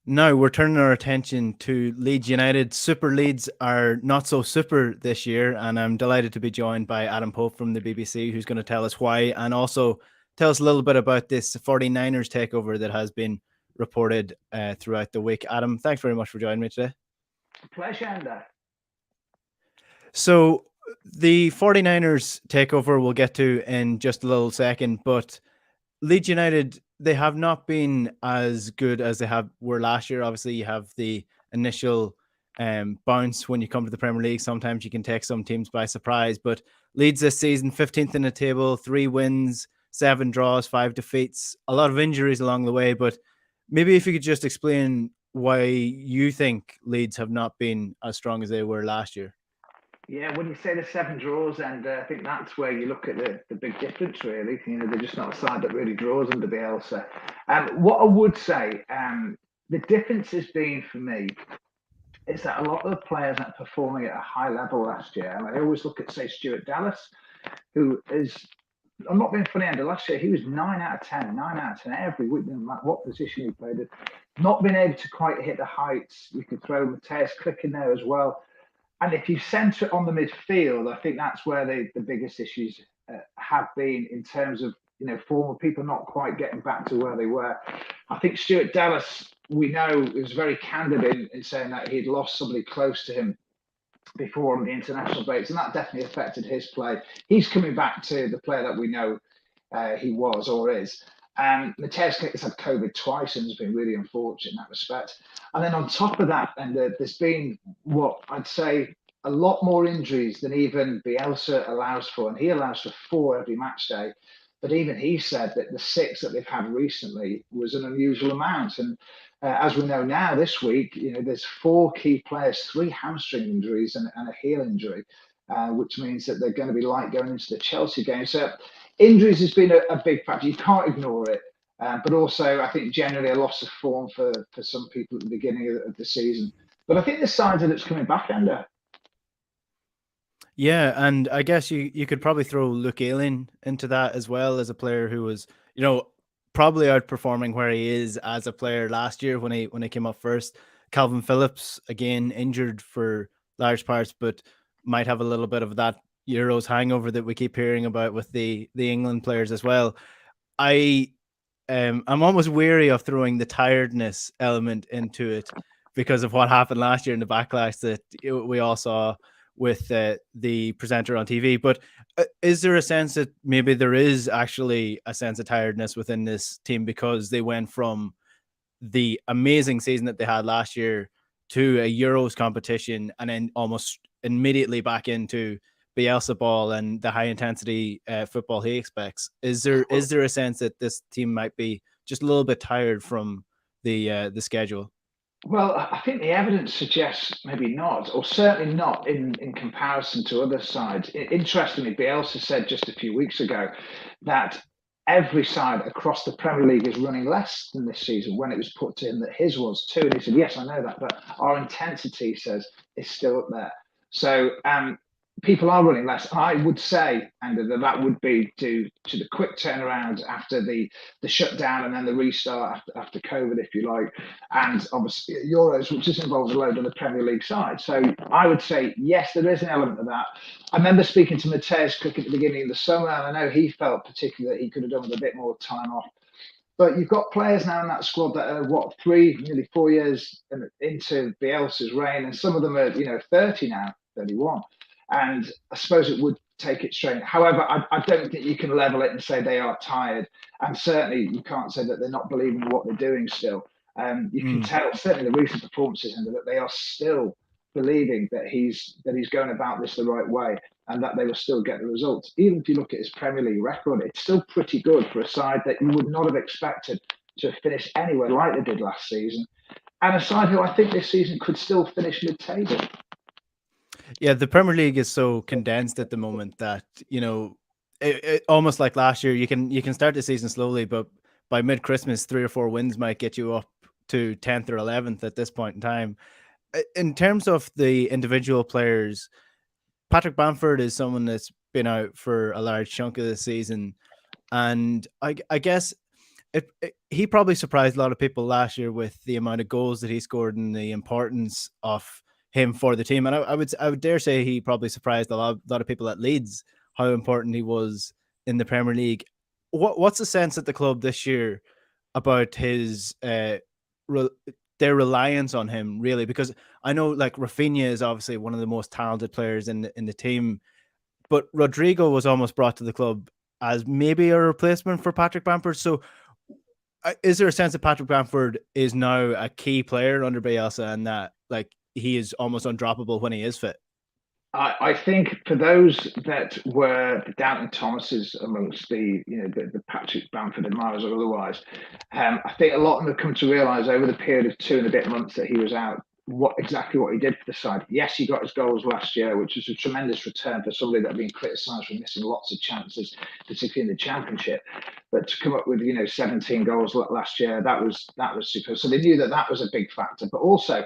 Now we're turning our attention to Leeds United. Super Leeds are not so super this year, and I'm delighted to be joined by Adam Pope from the BBC, who's going to tell us why and also tell us a little bit about this 49ers takeover that has been reported throughout the week. Adam, thanks very much for joining me today. Pleasure, Enda. So, the 49ers takeover we'll get to in just a little second, but Leeds United, they have not been as good as they were last year. Obviously, you have the initial bounce when you come to the Premier League. Sometimes you can take some teams by surprise, but Leeds this season, 15th in the table, 3 wins, 7 draws, 5 defeats, a lot of injuries along the way. But maybe if you could just explain why you think Leeds have not been as strong as they were last year. Yeah, when you say the 7 draws, and I think that's where you look at the big difference, really. They're just not a side that really draws under Bielsa. What I would say, the difference has been for me is that a lot of the players are performing at a high level last year. And I always look at, say, Stuart Dallas, who is, I'm not being funny, Under last year he was 9 out of 10, 9 out of 10 every week, no matter what position he played in. Not being able to quite hit the heights. You could throw Mateus Click in there as well. And if you centre it on the midfield, I think that's where the biggest issues have been in terms of former people not quite getting back to where they were. I think Stuart Dallas, we know, was very candid in saying that he'd lost somebody close to him before on the international breaks, and that definitely affected his play. He's coming back to the player that we know he was or is. Mateus has had COVID twice and has been really unfortunate in that respect. And then on top of that, and there's been what I'd say a lot more injuries than even Bielsa allows for, and he allows for 4 every match day. But even he said that the 6 that they've had recently was an unusual amount. And as we know now, this week, there's 4 key players, 3 hamstring injuries and a heel injury, which means that they're going to be light going into the Chelsea game. So injuries has been a big factor. You can't ignore it. But also, I think generally a loss of form for some people at the beginning of the season. But I think the signs that it's coming back, Ender. Yeah, and I guess you could probably throw Luke Ayling into that as well as a player who was, probably outperforming where he is as a player last year when he came up first. Calvin Phillips again injured for large parts, but might have a little bit of that Euros hangover that we keep hearing about with the England players as well. I I'm almost weary of throwing the tiredness element into it because of what happened last year in the backlash that we all saw with the presenter on TV. But is there a sense that maybe there is actually a sense of tiredness within this team because they went from the amazing season that they had last year to a Euros competition and then almost immediately back into Bielsa ball and the high intensity football he expects? Is there a sense that this team might be just a little bit tired from the schedule? Well, I think the evidence suggests maybe not, or certainly not in comparison to other sides. Interestingly, Bielsa said just a few weeks ago that every side across the Premier League is running less than this season when it was put to him that his was too. And he said, yes, I know that, but our intensity, he says, is still up there. So people are running less. I would say, and that would be due to the quick turnaround after the shutdown and then the restart after COVID, if you like, and obviously Euros, which has involved a load of the Premier League side. So I would say, yes, there is an element of that. I remember speaking to Mateus Cook at the beginning of the summer, and I know he felt particularly that he could have done with a bit more time off. But you've got players now in that squad that are nearly 4 years into Bielsa's reign, and some of them are 30 now, 31. And I suppose it would take it straight. However, I don't think you can level it and say they are tired. And certainly you can't say that they're not believing in what they're doing still. You can Mm. tell certainly the recent performances and that they are still believing that he's going about this the right way and that they will still get the results. Even if you look at his Premier League record, it's still pretty good for a side that you would not have expected to finish anywhere like they did last season, and a side who I think this season could still finish mid-table. Yeah, the Premier League is so condensed at the moment that almost like last year, you can start the season slowly, but by mid Christmas, 3 or 4 wins might get you up to 10th or 11th at this point in time. In terms of the individual players, Patrick Bamford is someone that's been out for a large chunk of the season, and I guess he probably surprised a lot of people last year with the amount of goals that he scored and the importance of him for the team. And I would dare say he probably surprised a lot of people at Leeds how important he was in the Premier League. What's the sense at the club this year about his their reliance on him, really? Because I know like Rafinha is obviously one of the most talented players in the team, but Rodrigo was almost brought to the club as maybe a replacement for Patrick Bamford. So is there a sense that Patrick Bamford is now a key player under Bielsa and that like he is almost undroppable when he is fit? I think for those that were the doubting Thomases amongst the Patrick Bamford admirers or otherwise, I think a lot of them have come to realise over the period of 2 and a bit months that he was out exactly what he did for the side. Yes, he got his goals last year, which was a tremendous return for somebody that had been criticised for missing lots of chances, particularly in the Championship. But to come up with 17 goals last year, that was superb. So they knew that was a big factor. But also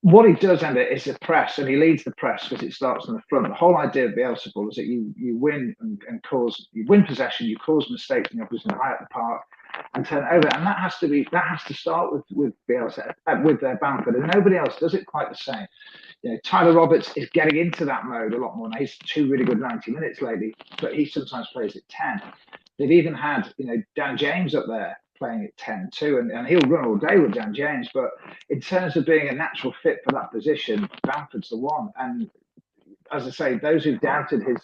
what he does, Enda, is the press, and he leads the press because it starts on the front. The whole idea of Bielsa ball is that you win and cause you win possession, you cause mistakes in the opposition high up the park and turn it over, and that has to start with Bielsa with Bamford, and nobody else does it quite the same. Tyler Roberts is getting into that mode a lot more now. He's 2 really good 90 minutes lately, but he sometimes plays at 10. They've even had Dan James up there playing at 10 too, and he'll run all day with Dan James. But in terms of being a natural fit for that position, Bamford's the one. And as I say, those who've doubted his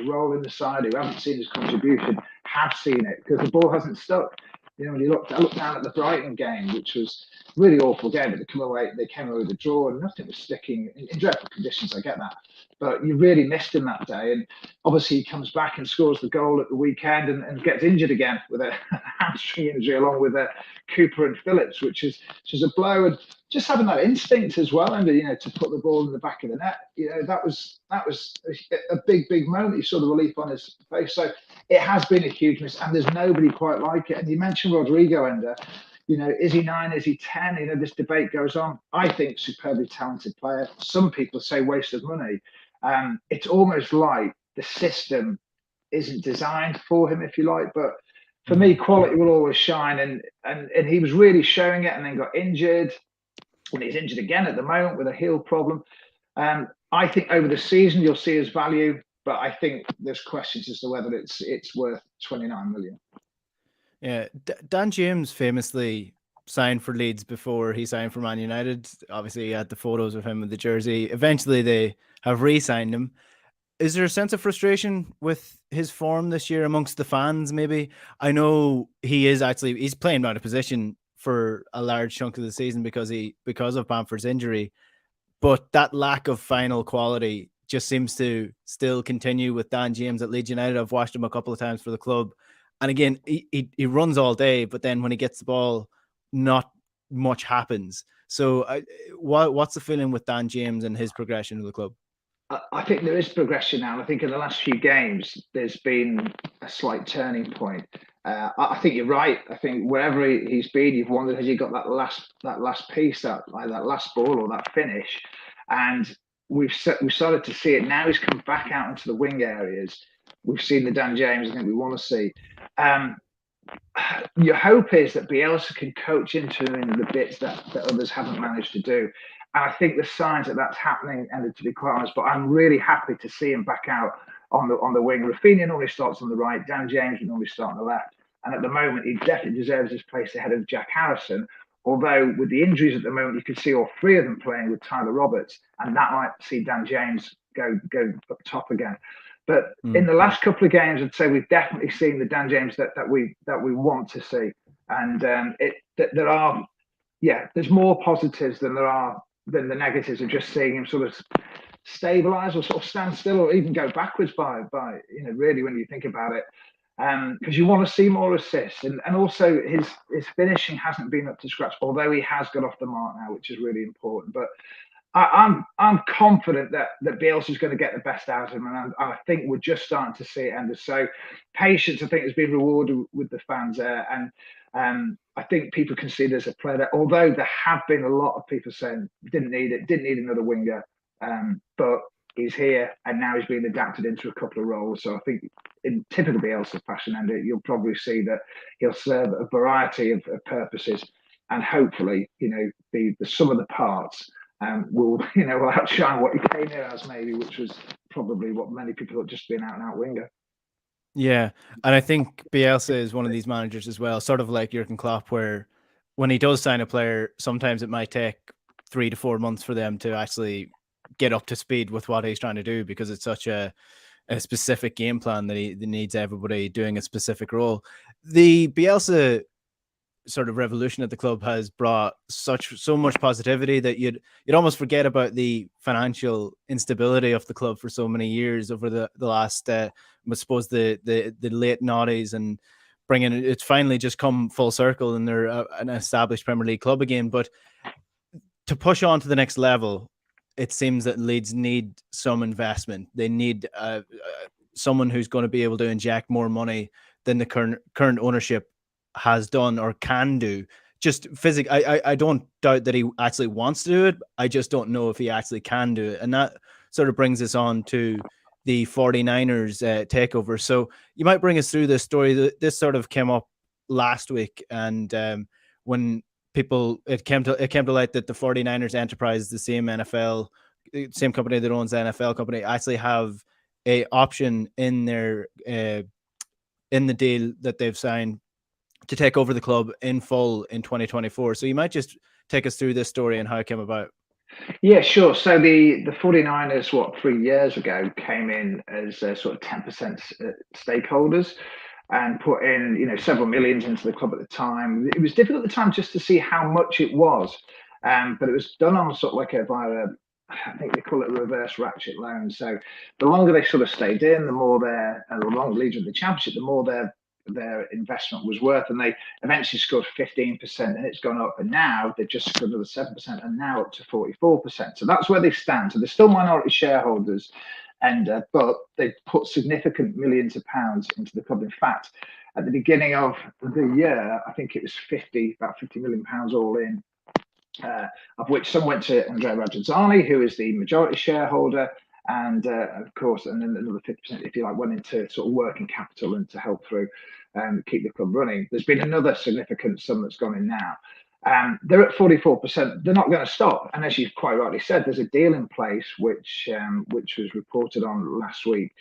role in the side, who haven't seen his contribution, have seen it because the ball hasn't stuck. When I looked down at the Brighton game, which was a really awful game, but they came away with a draw and nothing was sticking in dreadful conditions. I get that, but you really missed him that day. And obviously, he comes back and scores the goal at the weekend and gets injured again with a hamstring injury, along with Cooper and Phillips, which is a blow. And just having that instinct as well, and to put the ball in the back of the net, that was a big moment. You saw the relief on his face. So it has been a huge miss, and there's nobody quite like it. And you mentioned Rodrigo, Enda. Is he 9? Is he 10? This debate goes on. I think superbly talented player. Some people say waste of money. It's almost like the system isn't designed for him, if you like. But for me, quality will always shine, and he was really showing it, and then got injured. And he's injured again at the moment with a heel problem. I think over the season you'll see his value, but I think there's questions as to whether it's worth 29 million. Yeah, Dan James famously signed for Leeds before he signed for Man United. Obviously, he had the photos of him with the jersey. Eventually, they have re-signed him. Is there a sense of frustration with his form this year amongst the fans? Maybe I know he's playing out of position for a large chunk of the season because of Bamford's injury, but that lack of final quality just seems to still continue with Dan James at Leeds United. I've watched him a couple of times for the club, and again, he runs all day, but then when he gets the ball, not much happens. So, what's the feeling with Dan James and his progression to the club? I think there is progression now. I think in the last few games, there's been a slight turning point. I think you're right. I think wherever he's been, you've wondered, has he got that last piece, that last ball or that finish? And we've started to see it now. He's come back out into the wing areas. We've seen the Dan James I think we want to see. Your hope is that Bielsa can coach into him in the bits that others haven't managed to do. And I think the signs that that's happening, and to be quite honest, but I'm really happy to see him back out on the wing. Rafinha normally starts on the right. Dan James would normally start on the left. And at the moment, he definitely deserves his place ahead of Jack Harrison. Although with the injuries at the moment, you could see all three of them playing with Tyler Roberts, and that might see Dan James go up top again. But in the last couple of games, I'd say we've definitely seen the Dan James that we want to see. And there's more positives than the negatives of just seeing him sort of stabilize or sort of stand still or even go backwards by really when you think about it. Because you want to see more assists, and also his finishing hasn't been up to scratch, although he has got off the mark now, which is really important. But I'm confident that Bielsa is going to get the best out of him, and I think we're just starting to see it. And so patience, I think, has been rewarded with the fans there, and I think people can see there's a player that, although there have been a lot of people saying didn't need another winger, but he's here, and now he's being adapted into a couple of roles. So I think in typical Bielsa fashion, and you'll probably see that he'll serve a variety of purposes, and hopefully, the sum of the parts will will outshine what he came here as, maybe, which was probably what many people have just been out and out winger. Yeah, and I think Bielsa is one of these managers as well, sort of like Jurgen Klopp, where when he does sign a player, sometimes it might take 3 to 4 months for them to actually get up to speed with what he's trying to do, because it's such a specific game plan that he needs everybody doing a specific role. The Bielsa sort of revolution at the club has brought so much positivity that you'd almost forget about the financial instability of the club for so many years over the last I suppose the late noughties, and bringing it's finally just come full circle, and they're an established Premier League club again. But to push on to the next level, it seems that Leeds need some investment. They need someone who's going to be able to inject more money than the current ownership has done or can do. Just physically, I don't doubt that he actually wants to do it. I just don't know if he actually can do it. And that sort of brings us on to the 49ers takeover. So you might bring us through this story. This sort of came up last week, and when it came to light that the 49ers Enterprise, the same company that owns the NFL company, actually have a option in their in the deal that they've signed to take over the club in full in 2024. So you might just take us through this story and how it came about. Yeah, sure. So the 49ers, 3 years ago, came in as sort of 10% stakeholders and put in, several millions into the club at the time. It was difficult at the time just to see how much it was, but it was done on sort of like via I think they call it a reverse ratchet loan. So the longer they sort of stayed in, the more the longer leads with the championship, the more their investment was worth, and they eventually scored 15%, and it's gone up, and now they've just scored another 7%, and now up to 44%. So that's where they stand. So they're still minority shareholders, but they've put significant millions of pounds into the club. In fact, at the beginning of the year, I think it was about 50 million pounds all in, of which some went to Andrea Radrizzani, who is the majority shareholder, and of course, and then another 50%, if you like, went into sort of working capital and to help through keep the club running. There's been another significant sum that's gone in now. They're at 44%. They're not going to stop. And as you've quite rightly said, there's a deal in place which was reported on last week,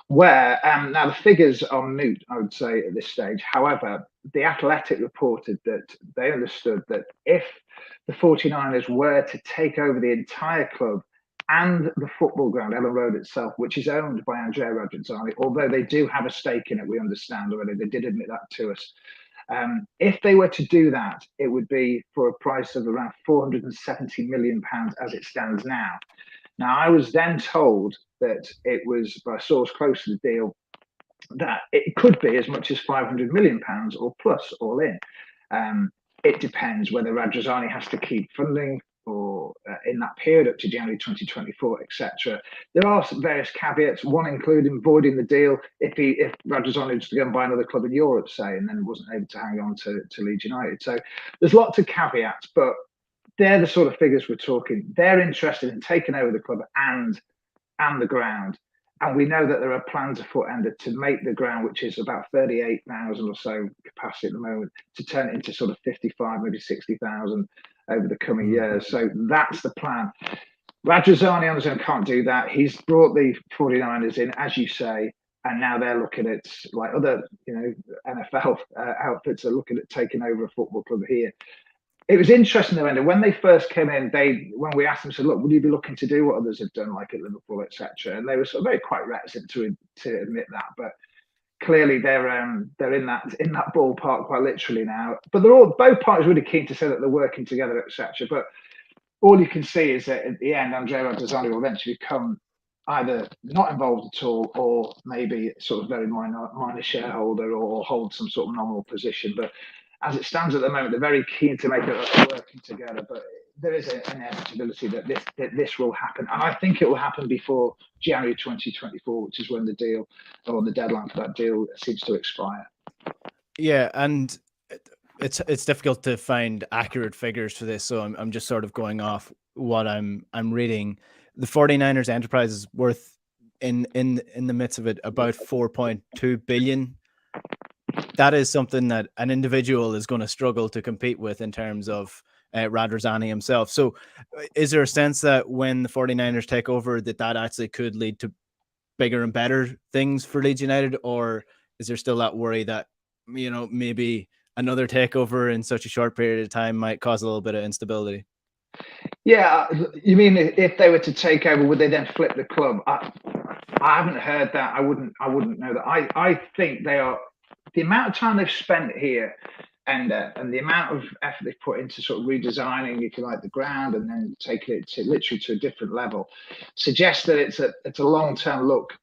where now the figures are moot, I would say, at this stage. However, The Athletic reported that they understood that if the 49ers were to take over the entire club and the football ground, Ellen Road itself, which is owned by Andrea Radrizzani, although they do have a stake in it, we understand already. They did admit that to us. If they were to do that, it would be for a price of around £470 million as it stands now. Now, I was then told that it was by a source close to the deal that it could be as much as £500 million or plus all in. It depends whether Radrizzani has to keep funding or in that period up to January 2024, etc. There are some various caveats, one including voiding the deal if Radrizzani was to go and buy another club in Europe, say, and then wasn't able to hang on to Leeds United. So there's lots of caveats, but they're the sort of figures we're talking. They're interested in taking over the club and the ground. And we know that there are plans afoot, Enda, to make the ground, which is about 38,000 or so capacity at the moment, to turn it into sort of 55, maybe 60,000 over the coming years. So that's the plan. Radrizzani on his own can't do that. He's brought the 49ers in, as you say, and now they're looking at, like other, NFL outfits are looking at taking over a football club here. It was interesting, though, Enda, when they first came in, when we asked them, said, look, would you be looking to do what others have done, like at Liverpool, etc.? And they were sort of very quite reticent to admit that. But clearly they're in that ballpark quite literally now. But both parties really keen to say that they're working together, etc. But all you can see is that at the end, Andrea Radrizzani will eventually become either not involved at all, or maybe sort of very minor shareholder, or hold some sort of nominal position. But as it stands at the moment, they're very keen to make it working together. But there is an inevitability that this will happen, and I think it will happen before January 2024, which is when the deal, or the deadline for that deal, seems to expire. Yeah, and it's difficult to find accurate figures for this, so I'm just sort of going off what I'm reading. the 49ers enterprise is worth in the midst of it about 4.2 billion. That is something that an individual is going to struggle to compete with in terms of Radrazani himself. So is there a sense that when the 49ers take over that actually could lead to bigger and better things for Leeds United, or is there still that worry that, you know, maybe another takeover in such a short period of time might cause a little bit of instability? Yeah, you mean if they were to take over, would they then flip the club? I haven't heard that. I wouldn't know that. I think they are, the amount of time they've spent here and the amount of effort they've put into sort of redesigning, if you like, the ground and then taking it to literally to a different level, suggests that it's a long-term look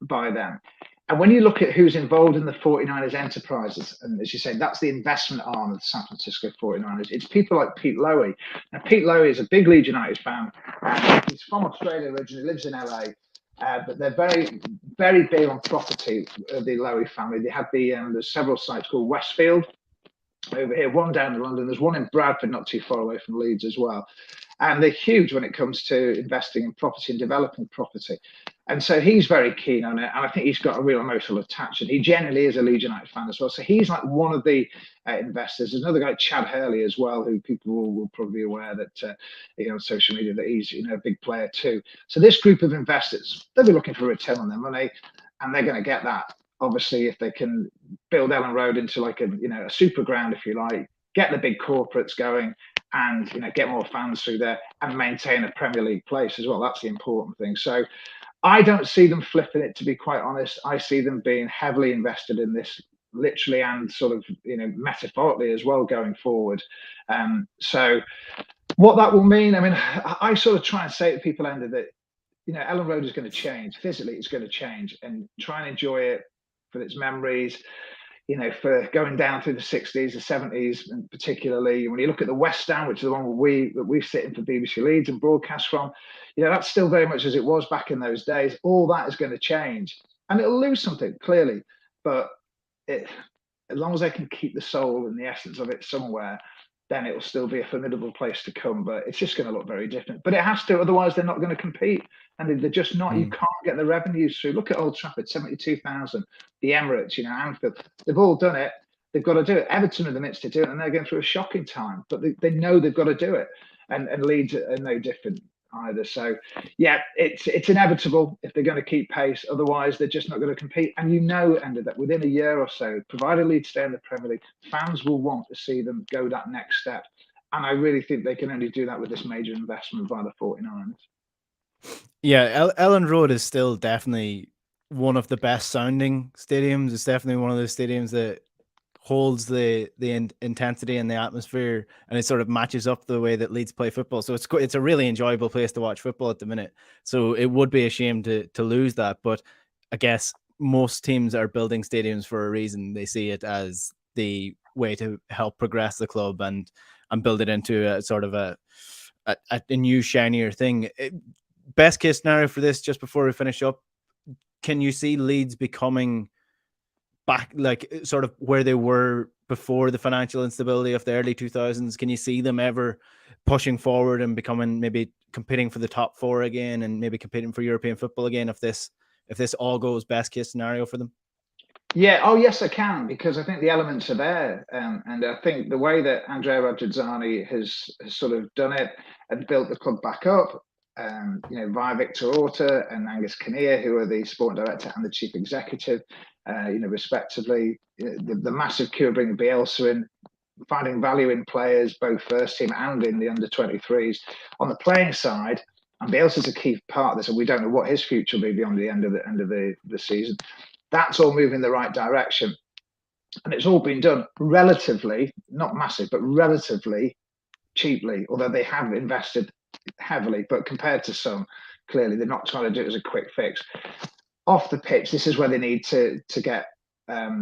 by them. And when you look at who's involved in the 49ers enterprises, and as you say, that's the investment arm of the San Francisco 49ers, it's people like Pete Lowy. Now, Pete Lowy is a big Leeds United fan. He's from Australia originally, lives in LA. But they're very, very big on property, the Lowy family. They have there's several sites called Westfield over here, one down in London. There's one in Bradford, not too far away from Leeds as well. And they're huge when it comes to investing in property and developing property. And so he's very keen on it. And I think he's got a real emotional attachment. He generally is a Leeds United fan as well. So he's like one of the investors. There's another guy, Chad Hurley, as well, who people will probably be aware that, on social media, that he's, a big player too. So this group of investors, they'll be looking for a return on their money, and they're going to get that. Obviously, if they can build Ellen Road into like a super ground, if you like, get the big corporates going, and get more fans through there, and maintain a Premier League place as well. That's the important thing. So I don't see them flipping it, to be quite honest. I see them being heavily invested in this, literally and sort of metaphorically as well, going forward. So what that will mean, I mean, I sort of try and say to people, Enda, that Ellen Road is going to change physically. It's going to change, and try and enjoy it for its memories. For going down through the 60s, the 70s, and particularly when you look at the West Stand, which is the one that we sit in for BBC Leeds and broadcast from, that's still very much as it was back in those days. All that is going to change, and it'll lose something clearly, but as long as they can keep the soul and the essence of it somewhere, then it will still be a formidable place to come. But it's just going to look very different. But it has to, otherwise they're not going to compete. And they're just not, you can't get the revenues through. Look at Old Trafford, 72,000, the Emirates, Anfield. They've all done it. They've got to do it. Everton are in the midst to do it, and they're going through a shocking time. But they know they've got to do it. And Leeds are no different either. So, yeah, it's inevitable if they're going to keep pace. Otherwise, they're just not going to compete. And Enda, that within a year or so, provided Leeds stay in the Premier League, fans will want to see them go that next step. And I really think they can only do that with this major investment by the 49ers. Yeah, Ellen Road is still definitely one of the best sounding stadiums. It's definitely one of those stadiums that holds the intensity and the atmosphere, and it sort of matches up the way that Leeds play football. So it's a really enjoyable place to watch football at the minute. So it would be a shame to lose that. But I guess most teams are building stadiums for a reason. They see it as the way to help progress the club and build it into a sort of a new shinier thing. Best case scenario for this, just before we finish up, can you see Leeds becoming back, like sort of where they were before the financial instability of the early 2000s? Can you see them ever pushing forward and becoming, maybe competing for the top four again, and maybe competing for European football again if this all goes best case scenario for them? Yeah, oh yes, I can, because I think the elements are there, and I think the way that Andrea Radrazani has sort of done it and built the club back up, via Victor Orta and Angus Kinnear, who are the sport director and the chief executive, respectively. The massive coup of bringing Bielsa in, finding value in players, both first team and in the under 23s. On the playing side, and Bielsa's a key part of this, and we don't know what his future will be beyond the end of the season. That's all moving in the right direction. And it's all been done relatively, not massive, but relatively cheaply, although they have invested heavily. But compared to some, clearly they're not trying to do it as a quick fix. Off the pitch, this is where they need to get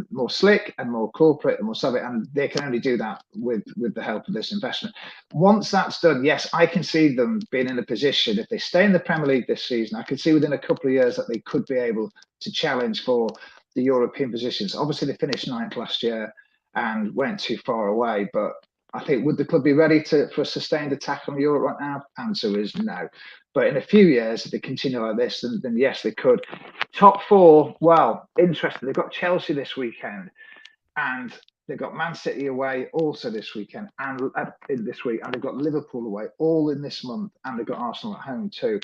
more slick and more corporate and more sub it, and they can only do that with the help of this investment. Once that's done, yes, I can see them being in a position, if they stay in the Premier League this season, I can see within a couple of years that they could be able to challenge for the European positions. Obviously, they finished 9th last year and went too far away, but I think, would the club be ready for a sustained attack on Europe right now? Answer is no. But in a few years, if they continue like this, then yes, they could. Top four, well, interesting. They've got Chelsea this weekend, and they've got Man City away also this weekend, and this week, and they've got Liverpool away all in this month, and they've got Arsenal at home too.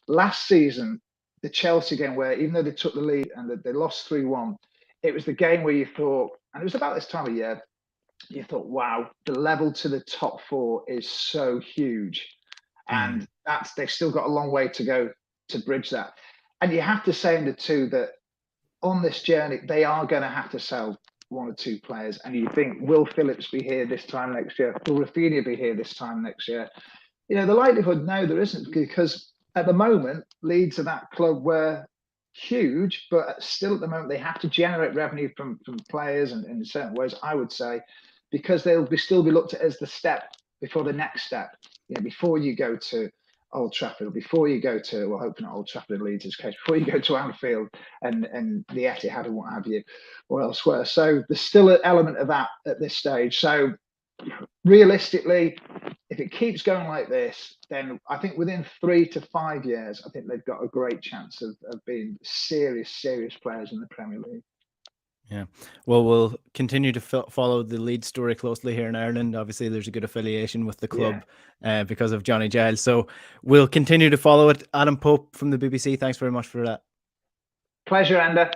Last season, the Chelsea game, where even though they took the lead and they lost 3-1, it was the game where you thought, and it was about this time of year, you thought, wow, the level to the top four is so huge. And they've still got a long way to go to bridge that. And you have to say in the two that on this journey, they are going to have to sell one or two players. And you think, will Phillips be here this time next year? Will Rafinha be here this time next year? You know, the likelihood, no, there isn't, because at the moment, Leeds are that club where huge, but still at the moment, they have to generate revenue from players and in certain ways, I would say, because they'll still be looked at as the step before the next step. You know, before you go to Old Trafford, before you go to, well, hoping not Old Trafford in Leeds' case, before you go to Anfield and the Etihad and what have you, or elsewhere. So there's still an element of that at this stage. So realistically, if it keeps going like this, then I think within 3 to 5 years, I think they've got a great chance of being serious players in the Premier League. Yeah, well, we'll continue to follow the Leeds story closely here in Ireland. Obviously, there's a good affiliation with the club because of Johnny Giles. So we'll continue to follow it. Adam Pope from the BBC, thanks very much for that. Pleasure, Enda.